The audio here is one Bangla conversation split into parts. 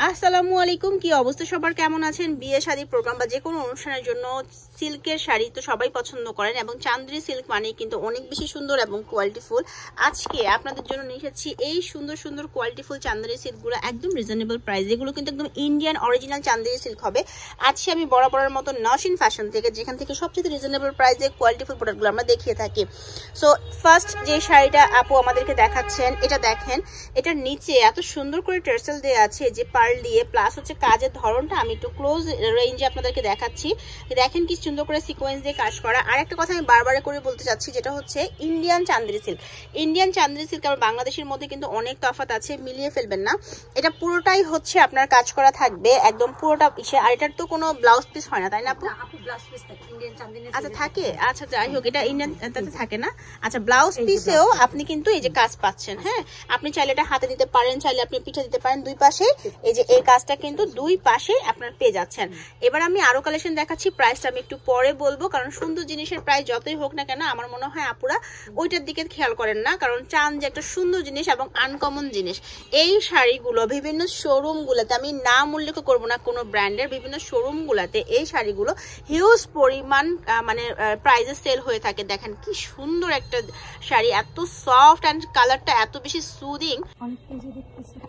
আসসালামু আলাইকুম। কি অবস্থা সবার, কেমন আছেন? বিয়ে শাদী প্রোগ্রাম বা যে কোনো অনুষ্ঠানের জন্য সিল্কের শাড়ি তো সবাই পছন্দ করেন এবং চান্দ্রি সিল্ক মানে কিন্তু অনেক বেশি সুন্দর এবং কোয়ালিটিফুল। আজকে আপনাদের জন্য নিয়ে এসেছি এই সুন্দর সুন্দর কোয়ালিটিফুল চান্দ্রি সিল্কগুলো একদম রিজনেবল প্রাইস। এগুলো কিন্তু একদম ইন্ডিয়ান অরিজিনাল চান্দ্রি সিল্ক হবে। আজকে আমি বরাবরের মতো নওশিন ফ্যাশন থেকে, যেখান থেকে সবচেয়ে রিজনেবল প্রাইসে কোয়ালিটিফুল প্রোডাক্টগুলো আমরা দেখিয়ে থাকি। সো ফার্স্ট যে শাড়িটা আপু আমাদেরকে দেখাচ্ছেন, এটা দেখেন, এটার নিচে এত সুন্দর করে টার্সেল দেওয়া আছে যে পার্ল দিয়ে, প্লাস হচ্ছে কাজের ধরনটা আমি একটু ক্লোজ রেঞ্জে আপনাদেরকে দেখাচ্ছি। দেখেন কি সুন্দর করে সিকোয়েন্স দিয়ে কাজ করা। আর একটা কথা আমি বারবার করে বলতে চাচ্ছি, যেটা হচ্ছে Indian Chanderi silk. Indian Chanderi silk আর বাংলাদেশের মধ্যে কিন্তু অনেক তফাৎ আছে, মিলিয়ে ফেলবেন না। এটা পুরোটাই হচ্ছে আপনার কাজ করা থাকবে, একদম পুরোটা ইসে। আর এটার তো কোনো ব্লাউজ পিস হয় না, তাই না আপু? আচ্ছা থাকে, আচ্ছা যাই হোক, এটা ইন্ডিয়ান তাতে থাকে না। আচ্ছা ব্লাউজ পিসেও আপনি কিন্তু এই যে কাজ পাচ্ছেন। হ্যাঁ, আপনি চাইলে এটা হাতে দিতে পারেন, চাইলে আপনি পিঠে দিতে পারেন, দুই পাশে এই যে এই কাজটা কিন্তু দুই পাশে আপনার পেয়ে যাচ্ছেন। এবার আমি আরো কালেকশন দেখাচ্ছি, প্রাইসটা আমি একটু পরে বলবো, কারণ সুন্দর জিনিসের প্রাইস যতই হোক না কেন আমার মনে হয় আপুরা ওইটার দিকে খেয়াল করেন না, কারণ চান যে একটা সুন্দর জিনিস এবং আনকমন জিনিস। এই শাড়িগুলো বিভিন্ন শোরুম গুলাতে, আমি নাম উল্লেখ করবো না কোনো ব্র্যান্ডের, বিভিন্ন শোরুম গুলাতে এই শাড়িগুলো হিউজ পরিমাণ মানে প্রাইজে সেল হয়ে থাকে। দেখেন কি সুন্দর একটা শাড়ি, এত সফট অ্যান্ড কালারটা এত বেশি সুদিং।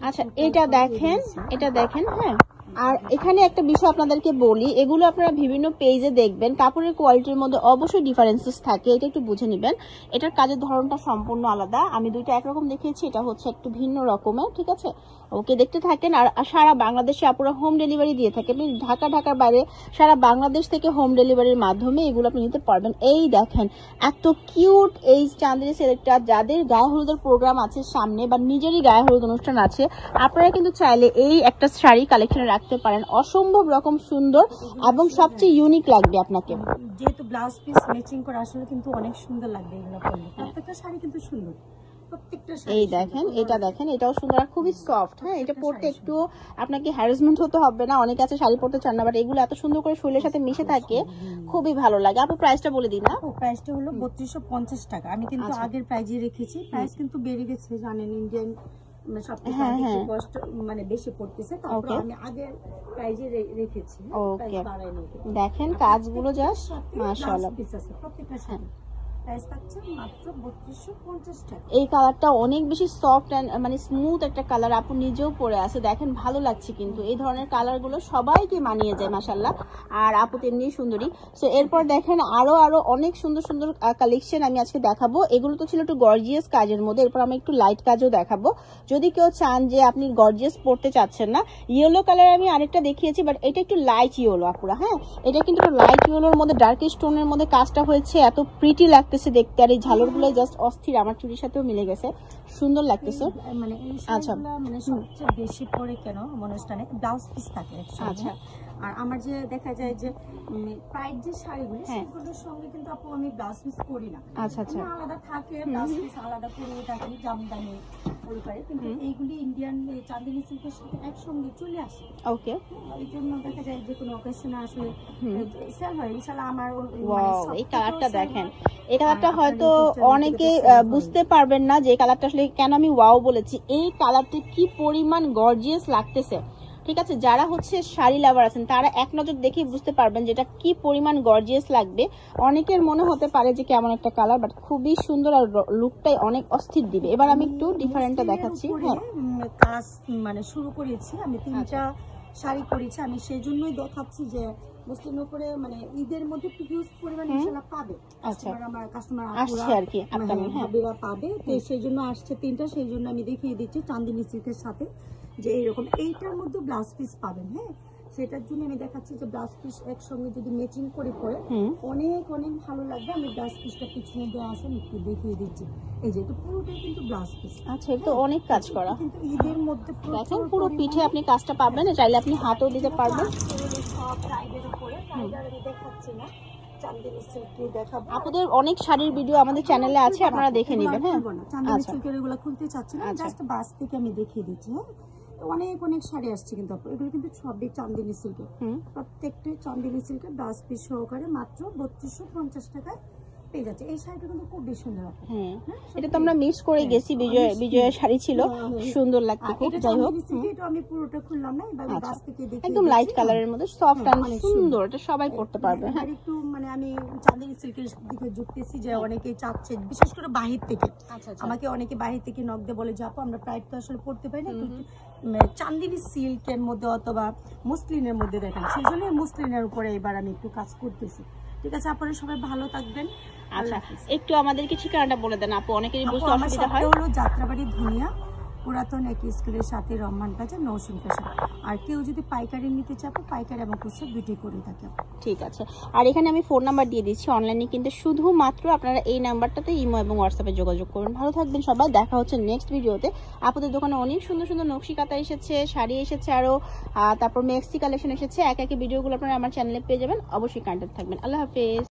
আচ্ছা এটা দেখেন, এটা দেখেন। হ্যাঁ, আর এখানে একটা বিষয় আপনাদেরকে বলি, এগুলো আপনারা বিভিন্ন পেজে দেখবেন, কাপড়ের কোয়ালিটির মধ্যে অবশ্যই ডিফারেন্সেস থাকে, এটা একটু বুঝে নেবেন। এটার কাজের ধরনটা সম্পূর্ণ আলাদা। আমি দুইটা একরকম দেখিয়েছি, এটা হচ্ছে একটু ভিন্ন রকমের, ঠিক আছে? ওকে, দেখতে থাকেন। আর সারা বাংলাদেশে আপুরা হোম ডেলিভারি দিয়ে থাকে। আপনি ঢাকার বাইরে সারা বাংলাদেশ থেকে হোম ডেলিভারির মাধ্যমে এগুলো আপনি নিতে পারবেন। এই দেখেন এত কিউট এই চান্দ্রি সিল্কটা। যাদের গায়ে হলুদের প্রোগ্রাম আছে সামনে বা নিজেরই গায়ে হলুদ অনুষ্ঠান আছে, আপনারা কিন্তু চাইলে এই একটা শাড়ি কালেকশনে রাখতে পারেন। অসম্ভব রকম সুন্দর এবং সবচেয়ে ইউনিক লাগবে আপনাকে, যেহেতু ব্লাউজ পিস ম্যাচিং করে আসলে কিন্তু অনেক সুন্দর লাগবে এগুলো পরলে। প্রত্যেকটা শাড়ি কিন্তু সুন্দর, প্রত্যেকটা শাড়ি। এই দেখেন, এটা দেখেন, এটাও সুন্দর আর খুবই সফট। হ্যাঁ, এটা পরতে একটু আপনাকে হ্যারাসমেন্ট হতে হবে না। অনেকে আছে শাড়ি পরতে চান না, বাট এগুলো এত সুন্দর করে শরীরের সাথে মিশে থাকে, খুবই ভালো লাগে। আপু প্রাইসটা বলে দিন না। প্রাইসটা হলো 3250 টাকা। আমি কিন্তু আগের প্রাইজে রেখেছি, প্রাইস কিন্তু বেড়ে গেছে জানেন, ইন্ডিয়ান সবকিছু কষ্ট মানে বেশি পড়তেছে, তারপর আমি আগের প্রাইজে রেখেছি। ওকে, দেখেন কাজগুলো জাস্ট মাশাআল্লাহ। প্রত্যেকটা শাড়ি এই কালারটা অনেক বেশি সফট এন্ড মানে স্মুথ একটা কালার, আপু নিজেও পরে আছে, দেখেন ভালো লাগছে। কিন্তু এই ধরনের কালার গুলো সবাইকে মানিয়ে যায় মাশাআল্লাহ। আর আপু তেমনি সুন্দরী। সো এরপর দেখেন আরো অনেক সুন্দর সুন্দর কালেকশন আমি আজকে দেখাবো। এগুলো তো ছিল একটু গর্জিয়াস কাজের মধ্যে, এরপর আমি একটু লাইট কাজও দেখাবো। যদি কেউ চান যে আপনি গর্জিয়াস পড়তে চাচ্ছেন না, ইয়েলো কালার আমি আরেকটা দেখিয়েছি, বাট এটা একটু লাইট ইয়েলো আপুরা। হ্যাঁ, এটা কিন্তু একটু লাইট ইয়েলোর মধ্যে ডার্ক স্টোনের মধ্যে কাজটা হয়েছে, এত প্রিটি লাগতেছে দেখতে। আর এই ঝালর গুলো জাস্ট অস্থির, আমার চুরির সাথেও মিলে গেছে, সুন্দর লাগতেছে। মানে আচ্ছা, মানে সবচেয়ে বেশি পরে কেন অনুষ্ঠানে ব্লাউজ পিস থাকে। আচ্ছা, আর আমার যে দেখা যায় যে প্রাইড যে শাড়িগুলো সেগুলোর সঙ্গে কিন্তু আপু আমি ব্লাউজ পিস করি না। আচ্ছা আচ্ছা, আলাদা থাকে ব্লাউজ পিস, আলাদা করে থাকি জামদানি পরিবারে, কিন্তু এইগুলি ইন্ডিয়ান চাঁদিনী সিল্কের সাথে একসঙ্গে চলে আসে। ওকে, এই জন্য দেখা যায় যে কোনো অকেশনে আসলে সেল হয় ইনশাআল্লাহ। আমার এই কালারটা দেখেন, এই কালারটা হয়তো অনেকে বুঝতে পারবেন না যে এই কালারটা আসলে কেন আমি ওয়াও বলেছি। এই কালারটা কি পরিমাণ গর্জিয়াস লাগতেছে, ঠিক আছে? যারা হচ্ছে শাড়ি লাভার আছেন তারা এক নজর দেখেই বুঝতে পারবেন যেটা কি পরিমাণ গর্জিয়াস লাগবে। অনেকের মনে হতে পারে যে কেমন একটা কালার, বাট খুবই সুন্দর আর লুকটাই অনেক অস্থির দিবে। এবার আমি একটু ডিফারেন্টটা দেখাচ্ছি। হ্যাঁ, কাজ মানে শুরু করেছি আমি, 3টা শাড়ি করেছি আমি, সেই জন্যই দেখাচ্ছি যে মুসলিমের উপরে মানে ঈদের মধ্যে হিউজ পরিমাণ ইনশাআল্লাহ পাবে। আচ্ছা, আমার কাস্টমার আসছে আর কি, ভাবিরা পাবে, তো সেই জন্য আসছে 3টা, সেই জন্য আমি দেখিয়ে দিচ্ছি চাঁদিনী সিল্কের সাথে যে এইরকম এইটার মধ্যে ব্লাউজ পিস পাবেন। হ্যাঁ, সেটার জন্য আমি দেখাচ্ছি যে ব্লাউজ পিস একসঙ্গে যদি ম্যাচিং করে পরে অনেক ভালো লাগবে। আমি ব্লাউজ পিসটা পিছনে দেওয়া আছে, আমি একটু দেখিয়ে দিচ্ছি। এই যে পুরোটাই কিন্তু ব্লাউজ পিস। আচ্ছা, এটা অনেক কাজ করা, কিন্তু ঈদের মধ্যে দেখেন পুরো পিঠে আপনি কাজটা পাবেন, চাইলে আপনি হাতও দিতে পারবেন। সব রাইডের উপরে আমি দেখাচ্ছি না, চাঁদিনী সিল্কের দেখাবো। আপনাদের অনেক শাড়ির ভিডিও আমাদের চ্যানেলে আছে, আপনারা দেখে নেবেন। হ্যাঁ, চাঁদিনী সিল্কের এগুলো খুলতে চাচ্ছি না, জাস্ট বাস থেকে আমি দেখিয়ে দিচ্ছি। হ্যাঁ, অনেক শাড়ি আসছে কিন্তু এগুলো কিন্তু সবই চাঁদিনী সিল্কের, প্রত্যেকটাই চাঁদিনী সিল্কের ব্লাউজ পিস সহকারে মাত্র 3250 টাকায় পেয়ে যাচ্ছে। এই শাড়িটা কিন্তু খুব বেশি সুন্দর। হ্যাঁ, এটা তো আমরা মিস করে গেছি, বিজয়ের শাড়ি ছিল, সুন্দর লাগতো খুব। যাই হোক, এটা আমি পুরোটা খুললাম না, এভাবে গাছ থেকে দেখে একদম লাইট কালারের মধ্যে সফট এন্ড সুন্দর, এটা সবাই পড়তে পারবে। হ্যাঁ, একটু মানে আমি চাঁদের সিল্কের দিকে যুক্তেছি যে অনেকেই চাচ্ছে, বিশেষ করে বাহির থেকে। আমাকে অনেকে বাহির থেকে নক দিয়ে বলে যে আপু আমরা প্রাইড তো আসলে পড়তে পারি না, চান্দিনী সিল্কের মধ্যে অথবা মুসলিনের মধ্যে দেখেন, সেই জন্য মুসলিনের উপরে এবার আমি একটু কাজ করতেছি। ঠিক আছে, আপনারা সবাই ভালো থাকবেন। আচ্ছা, একটু আমাদেরকে ঠিকানাটা বলে দেন আপু, অনেকেরই বুঝতে অসুবিধা হয়। হলো যাত্রাবাড়ি ধুনিয়া, পুরাতন এক স্কুলের সাথে রহমান বাজার, নৌসিন পেশা। আর কেউ যদি পাইকারি নিতে চাপো, পাইকারি এবং খুচরা দুটোই করে থাকে। ঠিক আছে, আর এখানে আমি ফোন নাম্বার দিয়ে দিচ্ছি, অনলাইনে কিন্তু শুধুমাত্র আপনারা এই নাম্বারটাতে ইমো এবং হোয়াটসঅ্যাপে যোগাযোগ করবেন। ভালো থাকবেন সবাই, দেখা হচ্ছে নেক্সট ভিডিওতে। আপুদের দোকানে অনেক সুন্দর সুন্দর নকশি কাঁথা এসেছে, শাড়ি এসেছে, আরও তারপর মেক্সি কালেকশন এসেছে। এক ভিডিওগুলো আপনারা আমার চ্যানেলে পেয়ে যাবেন। অবশ্যই কন্ট্যাক্ট থাকবেন। আল্লাহ হাফেজ।